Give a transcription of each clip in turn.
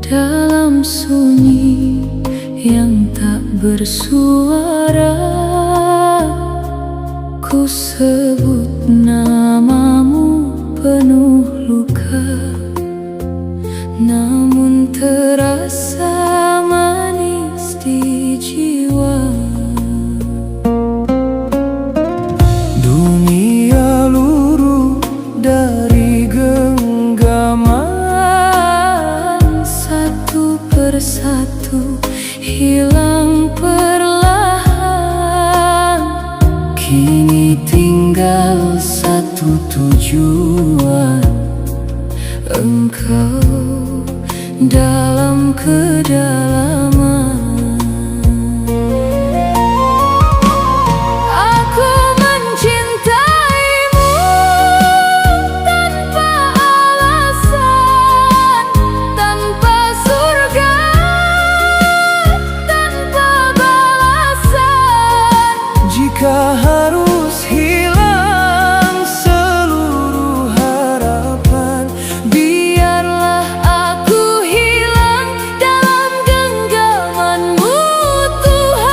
Dalam sunyi yang tak bersuara, ku sebut namamu penuh luka, namun terasa manis di jiwa. Dunia luruh dari genggaman, satu persatu hilang perlahan. Kini tinggal satu tujuan, engkau dalam kedalaman. Aku mencintaimu tanpa alasan, tanpa surga, tanpa balasan. Jika harus hilang seluruh harapan, biarlah aku hilang dalam genggamanmu, Tuhan.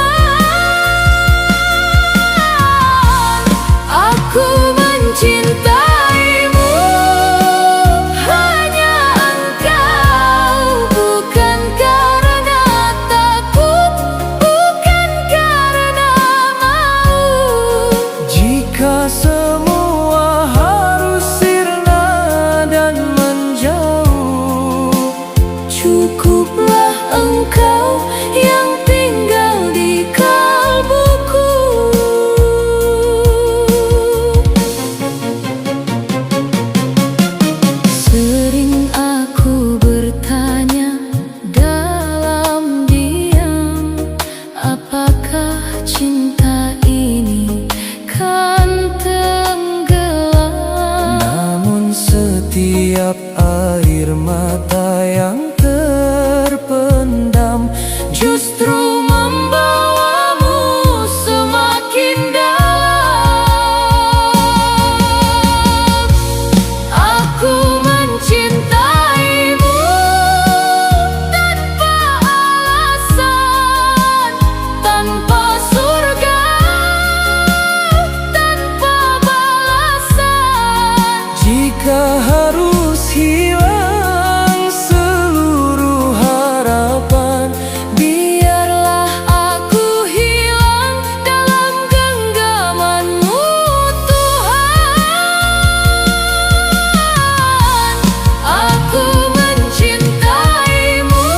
Aku mencintaimu, hanya Engkau, bukan karena takut, bukan karena mau. Jika semua harus sirna dan menjauh, cukuplah Engkau yang tinggal di kalbuku. Sering aku bertanya dalam diam, apakah cinta ini kan tenggelam? Namun setiap air mata yang terpendam justru membawamu semakin dalam. Aku mencintaimu tanpa alasan, tanpa surga, tanpa balasan. Jika harus hilang seluruh harapan, biarlah aku hilang dalam genggamanmu, Tuhan. Aku mencintaimu,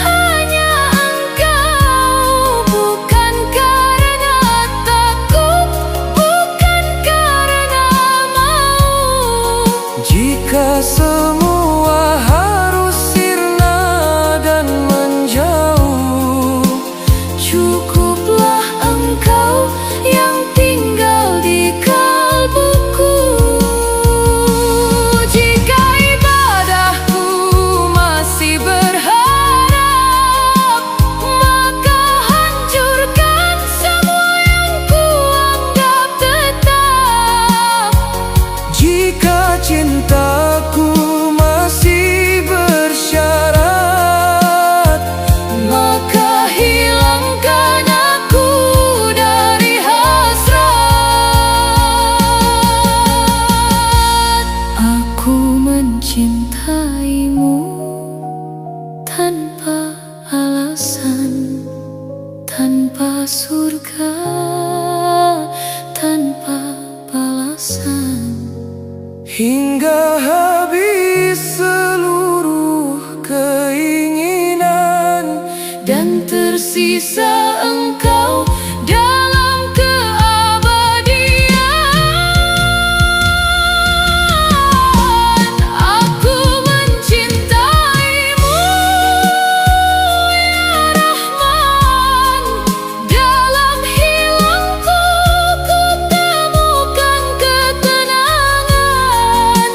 hanya Engkau, bukan karena takut, bukan karena mau. Jika semua harus sirna dan menjauh, cukuplah Engkau yang tinggal di kalbuku. Jika ibadahku masih berharap, maka hancurkan semua yang kuanggap tetap. Jika cintaku masih bersyarat, maka hilangkan aku dari hasrat. Aku mencintaimu tanpa alasan, tanpa surga, tanpa balasan. Hingga habis seluruh keinginan dan tersisa Engkau dalam keabadian. Aku mencintaimu, ya Rahman. Dalam hilangku ku temukan ketenangan.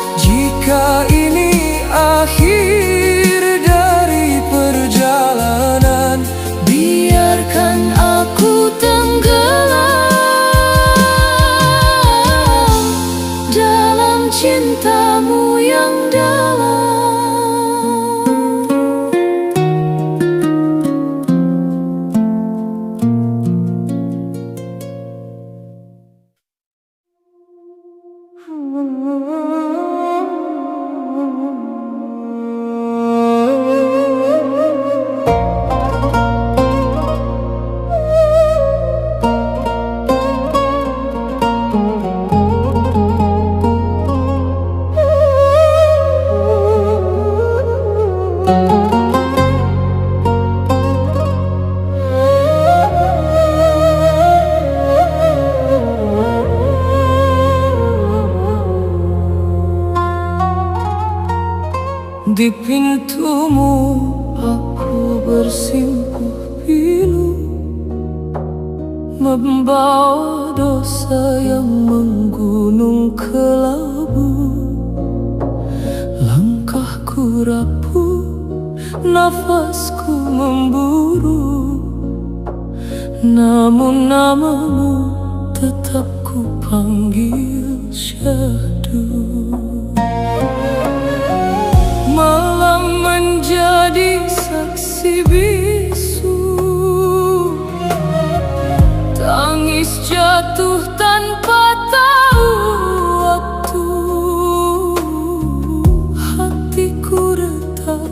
Di pintumu aku bersimpuh pilu, membawa dosa yang menggunung kelabu. Langkahku rapuh, nafasku memburu, namun namamu tetap ku panggil syahdu. Malam menjadi saksi bisu, tangis jatuh tanpa tahu waktu. Hatiku retak,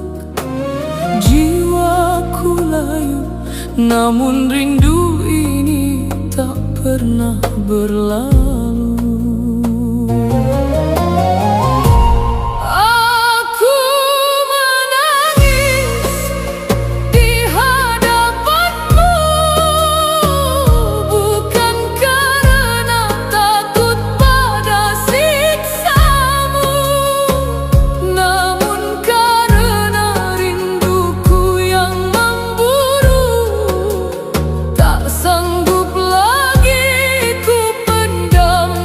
jiwaku layu, namun rindu ini tak pernah berlalu. Sanggup lagi ku pendam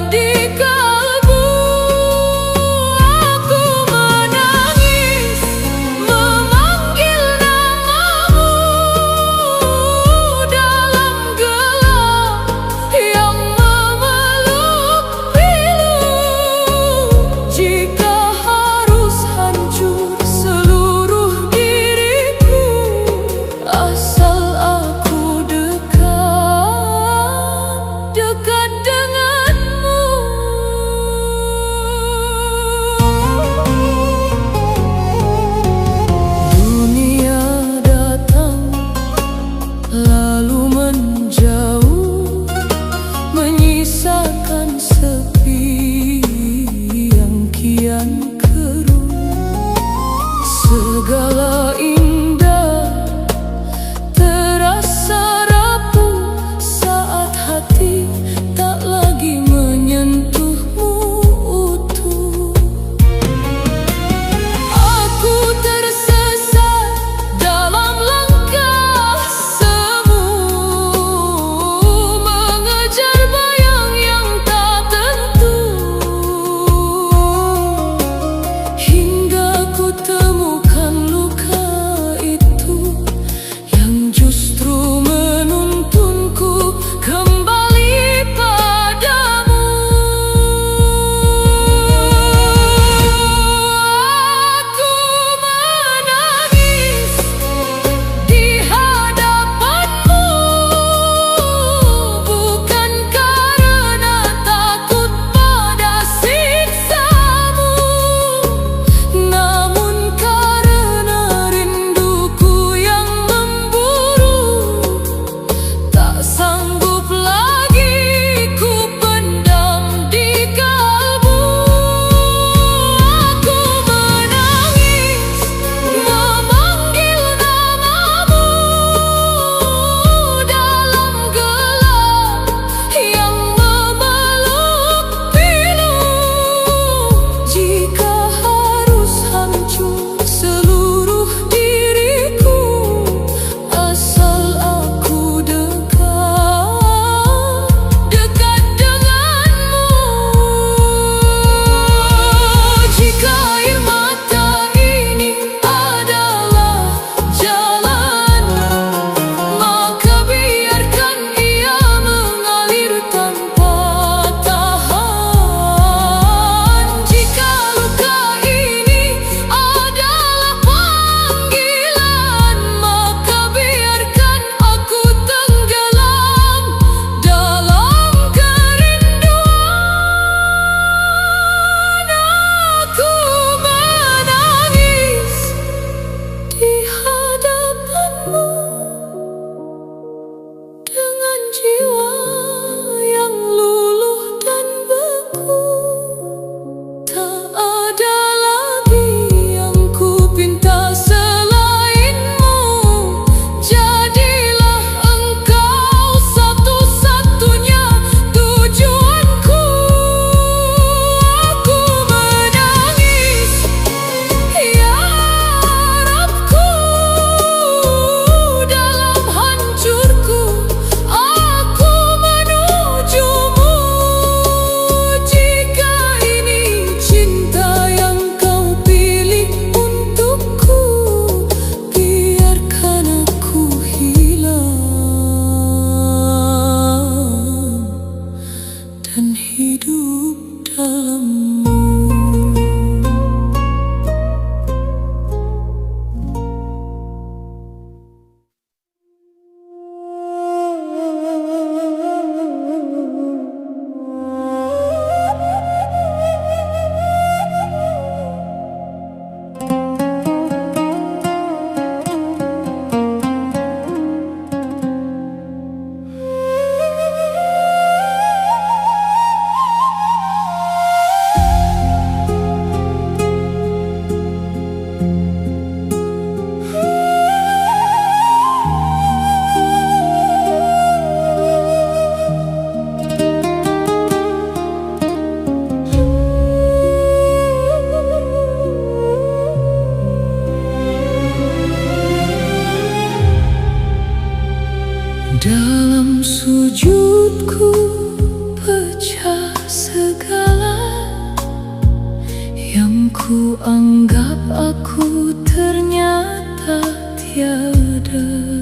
Ku anggap aku ternyata tiada.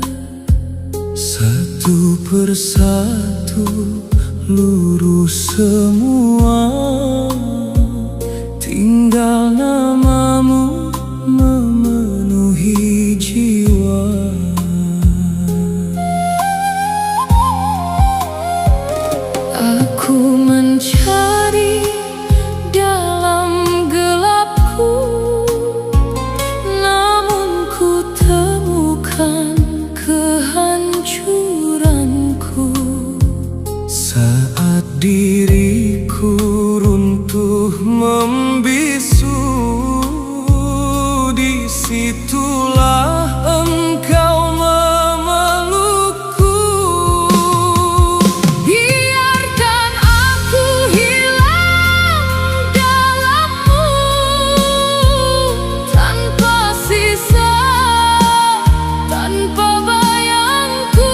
Satu persatu lurus semua, tinggal namamu memenuhi jiwa. Aku mencari dalam gelapku, namun ku temukan kehancuranku. Saat diriku runtuh membisu, disitulah engkau memelukku. Biarkan aku hilang dalammu tanpa sisa, tanpa bayangku.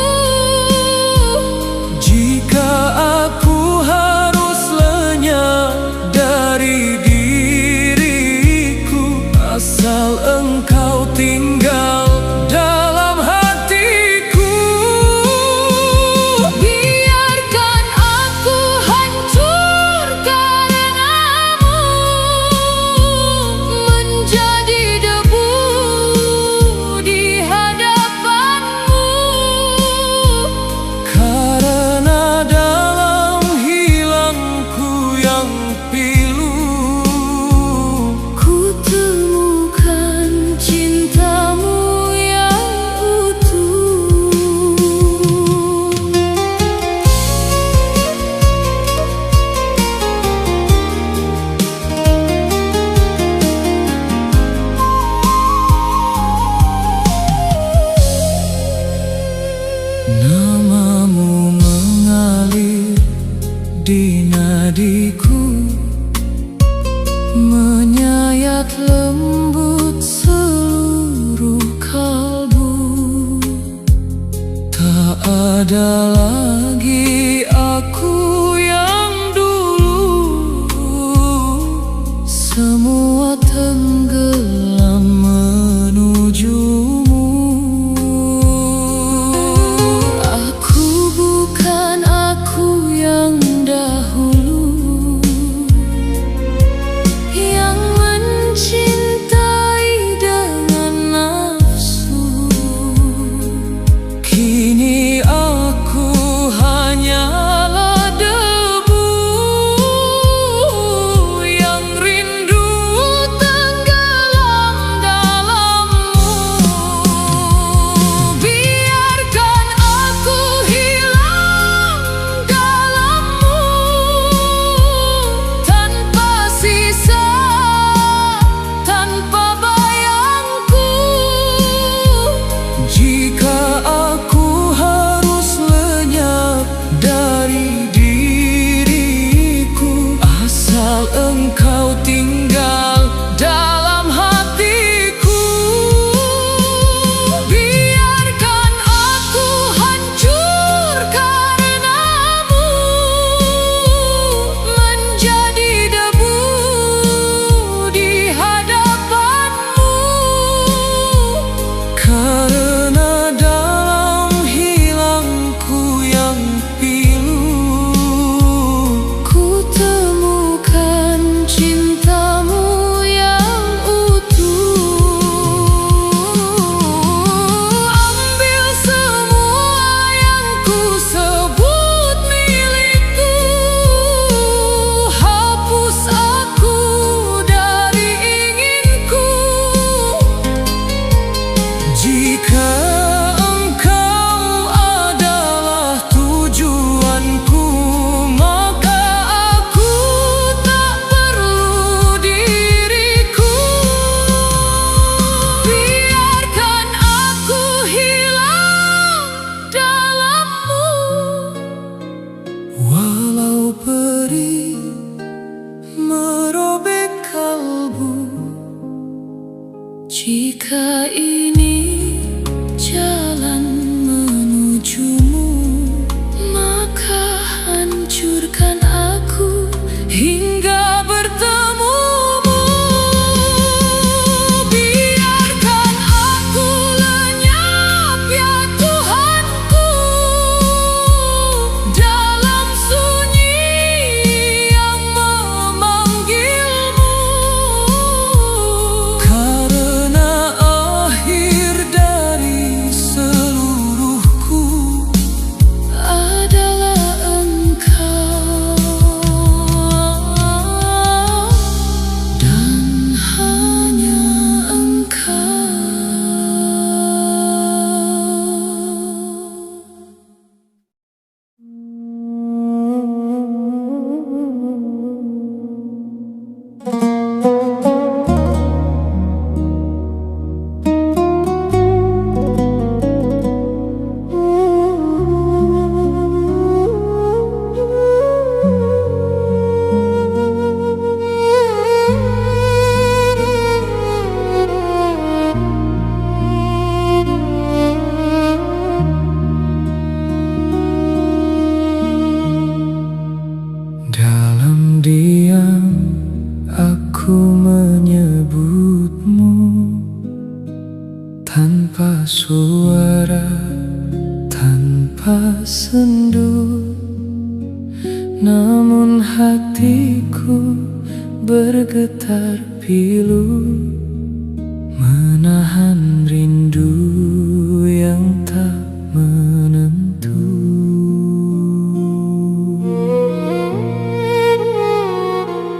Jika aku harus lenyap dari diriku, asal engkau tinggal dalam hatiku. Biarkan aku hancur karenamu, menjadi debu di hadapanmu. Karena dalam hilangku yang pilu, Ku temukan cintamu yang utuh. namamu mengalir di nadiku, menyayat lembut seluruh kalbu. Tak ada lagi aku yang dulu, semua tenggelam menujumu. Aku bukan aku yang dahulu, yang mencintai dengan nafsu. Kini aku hanyalah debu yang rindu tenggelam dalammu. Biarkan aku hilang dalammu tanpa sisa, tanpa bayangku. Jika aku harus lenyap dari diriku, asal engkau tinggal dalam hatiku. Biarkan aku hancur karenamu, menjadi debu di hadapanmu. Karena dalam hilangku yang pilu, Ku temukan cintamu yang utuh. Ambil semua yang ku sebut milikku, hapus aku dari inginku. jika engkau adalah tujuanku, Maka aku tak perlu diriku. Biarkan aku hilang dalammu. walau perih merobek kalbu. Jika ini jalan menujumu, maka hancurkan aku hingga bertemumu. namun hatiku bergetar pilu, menahan rindu yang tak menentu.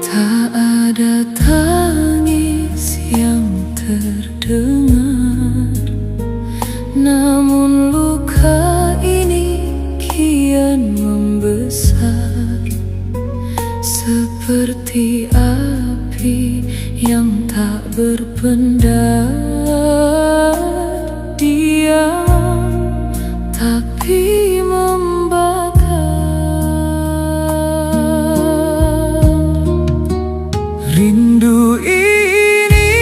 Tak ada tangis yang terdengar, namun luka ini kian membesar, seperti api yang tak berpendar. Diam tapi membakar. Rindu ini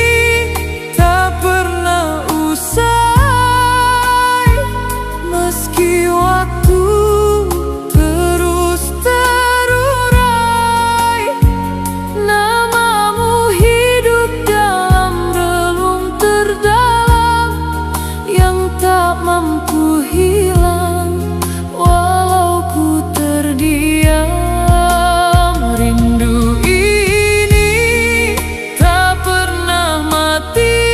tak pernah usai, meski waktu terus terurai. Namamu hidup dalam relung terdalam yang tak mampu hilang walau ku terdiam. Rindu ini tak pernah mati,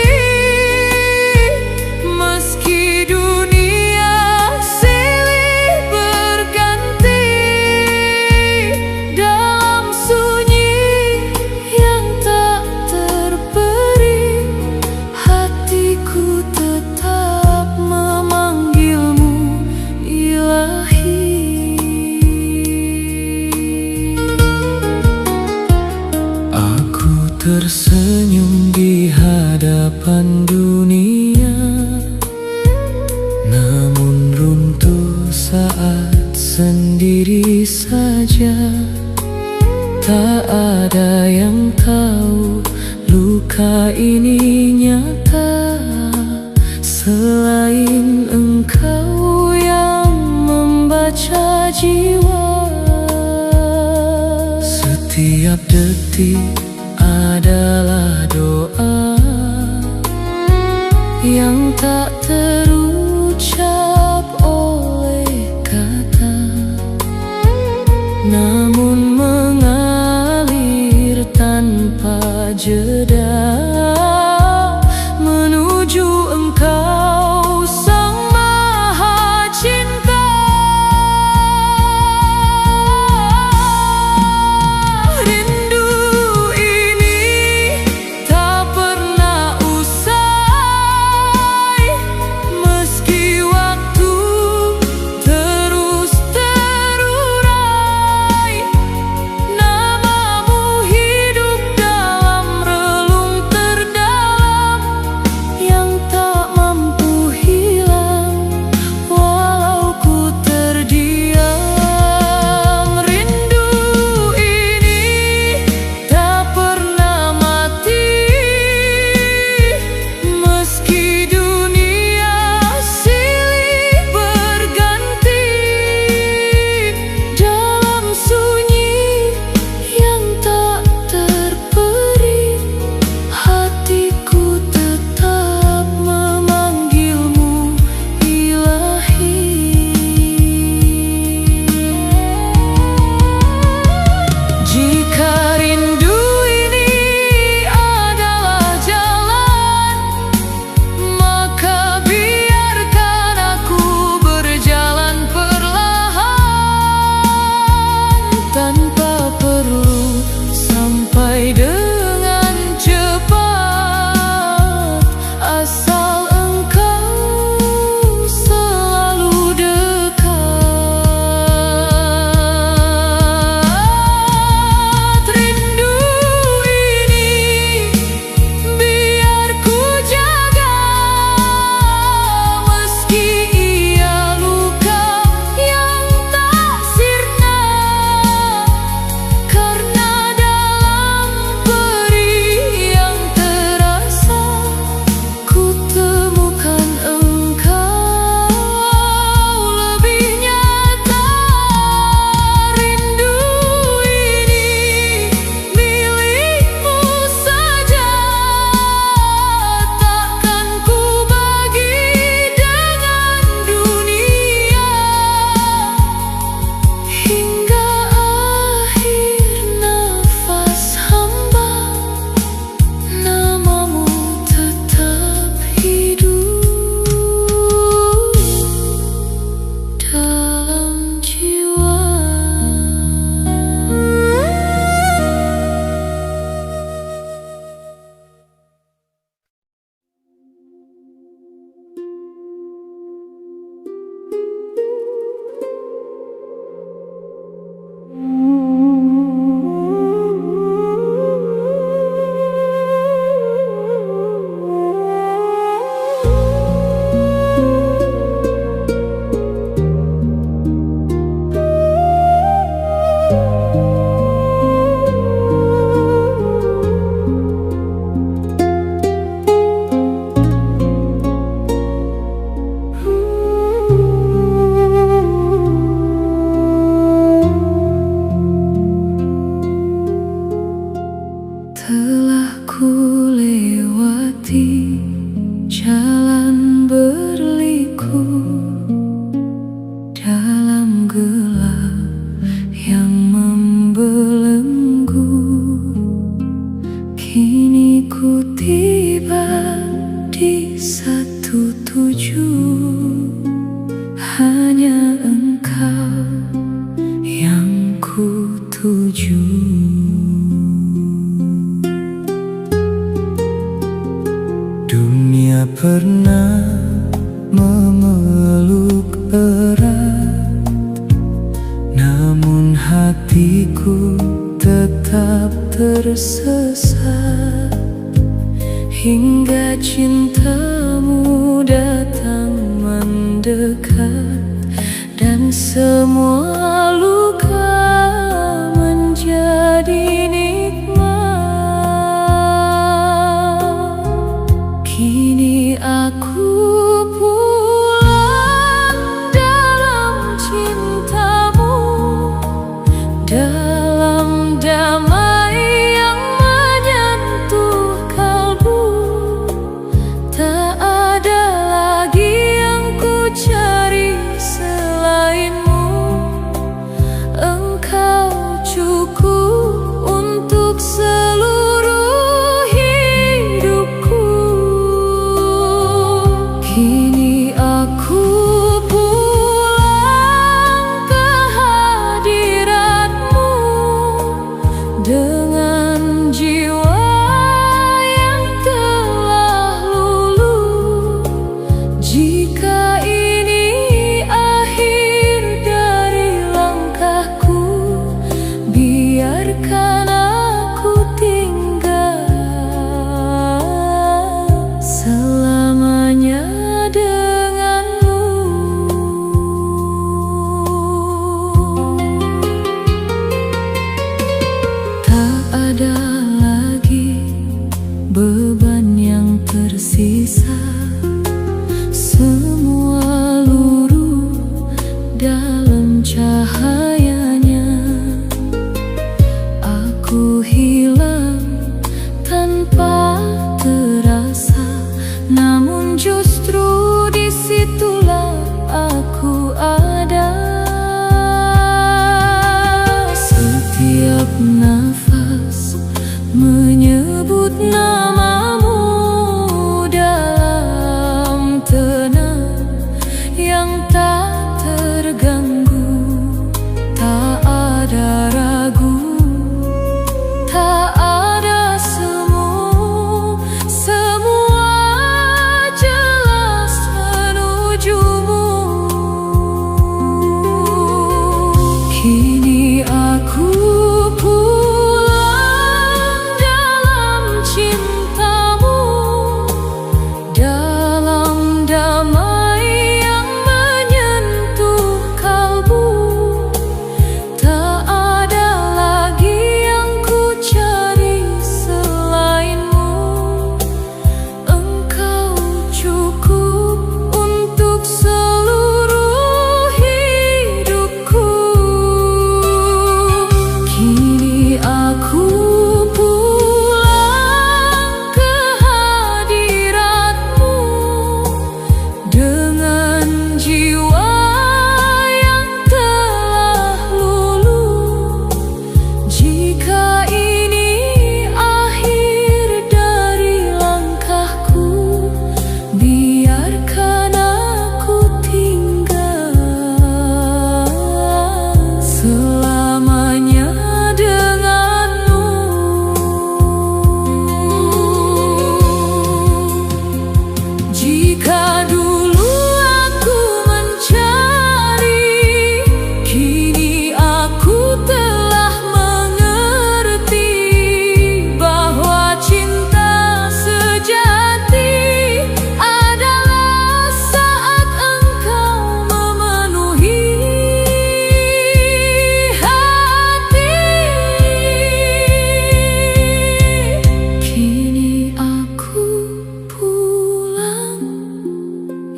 meski dunia silih berganti. Dalam sunyi yang tak terperi, hatiku tetap memanggilmu ilahi. Aku tersenyum di hadapan dunia, namun runtuh saat sendiri saja. Tak ada yang tahu luka ini nyata, selain engkau yang membaca jiwa. Setiap detik adalah doa yang tak terucap oleh kata, namun mengalir tanpa jeda menuju engkau sang maha cinta. Rindu ini tak pernah usai, Dunia pernah memeluk erat, namun hatiku tetap tersesat hingga cintamu datang mendekat, dan semua luka menjadi nikmat. Kini aku pulang dalam cintamu, dalam damai yang menyentuh kalbu. Tak ada lagi yang ku cari selainmu. Engkau cukup untuk seluruh hidupku. Kini aku pulang ke hadiratmu dengan jiwa yang telah luluh. Jika ini akhir dari langkahku, biarkan aku tinggal selamanya denganmu. Tak ada lagi beban yang tersisa, semua luruh dalam cahayanya. Aku hilang tanpa terasa, namun justru disitulah aku ada. Setiap nafas menyebut namamu dalam tenang yang tak terganggu. Tak ada ragu, tak ada semu, semua jelas menujumu. Kini aku pulang dalam cintamu, dalam damai yang menyentuh kalbu. Tak ada lagi yang ku cari selainmu. Engkau cukup untuk seluruh hidupku. Kini aku pulang ke hadiratmu dengan jiwa yang telah luluh. Jika ini akhir dari langkahku, biarkan aku tinggal selamanya denganmu. Jika dulu aku mencari, kini aku telah mengerti bahwa cinta sejati adalah saat engkau memenuhi hati. Kini aku pulang,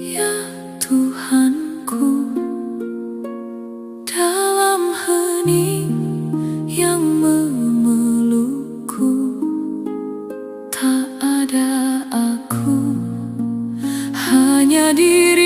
ya Tuhanku, dalam hening yang memelukku. Tak ada aku, hanya diri